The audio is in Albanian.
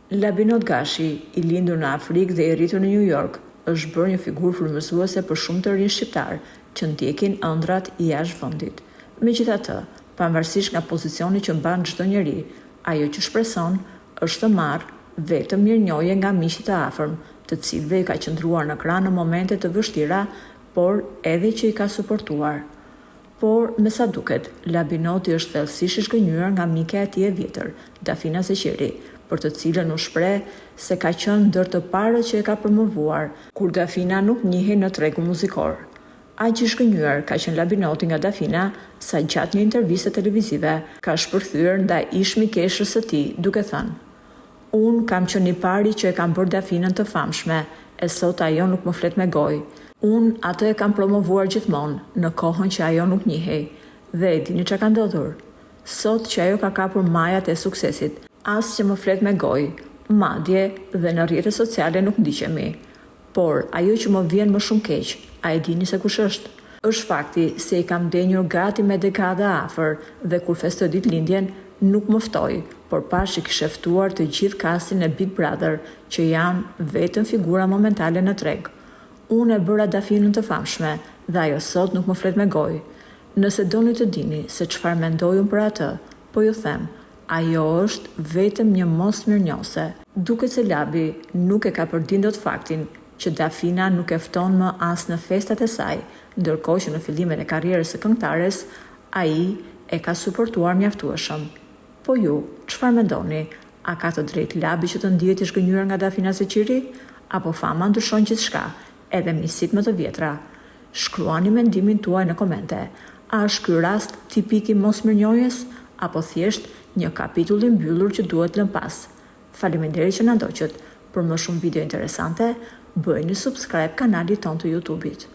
Labinot Gashi, i lindur në Afrikë dhe i rritur në New York, është bërë një figurë frymëzuese për shumë të rinj shqiptar që ndjekin ëndrat i jashtë-vendit. Megjithatë, pavarësisht nga pozicioni që mban çdo njeri, ajo që shpreson është të marrë vetëm mirënjohje nga miqtë e afërm, të cilëve i ka qëndruar në krah në momente të vështira, por edhe që i ka suportuar. Por, me sa duket, Labinoti është thellësisht i shkënjyer nga mikja e tij e vjetër, Dafina Zeqiri, për të cilën u shpreh se ka qenë ndër të parët që e ka promovuar, kur Dafina nuk njihej në tregun muzikor. Aq i shkënjyer ka qenë Labinoti nga Dafina, sa gjatë një interviste televizive ka shpërthyer ndaj ish mikeshës së tij, duke thënë: "Unë kam qenë i pari që e kam bërë Dafinën të famshme, e sot ajo nuk më flet me gojë. Unë atë e kam promovuar gjithmonë, në kohën që ajo nuk njihej. Dhe e dini çka ka ndodhur? Sot që ajo ka kapur majat e suksesit, as që më flet me gojë, madje dhe në rrjetet sociale nuk ndiqemi. Por ajo që më vjen më shumë keq, a e dini se kush është? Është fakti se i kam denjur gati me dekada afër dhe kur festoj ditëlindjen nuk më ftoi, por pash i kishe ftuar të gjithë kastin e Big Brother, që janë vetëm figura momentale në treg. Unë e bëra Dafinën të famshme dhe ajo sot nuk më flet me gojë. Nëse doni të dini se çfarë mendoj unë për atë, po ju them, ajo është vetëm një mosmirënjohëse." Duket se Labi nuk e ka përdindot faktin që Dafina nuk e fton më as në festat e saj, ndërkohë që në fillimet e karrierës së këngëtares, ai e ka suportuar mjaftueshëm. Po ju, çfarë mendoni? A ka të drejtë Labi që të ndihet i shkënjyer nga Dafina Zeqiri? Apo fama ndryshon gjithçka, edhe miqësitë më të vjetra? Shkruani mendimin tuaj në komente. A është ky rast tipik i mosmirënjohjes apo thjesht një kapitull i mbyllur që duhet lënë pas? Faleminderit që na ndoqët. Për më shumë video interesante, bëjni subscribe kanalit ton të YouTube-it.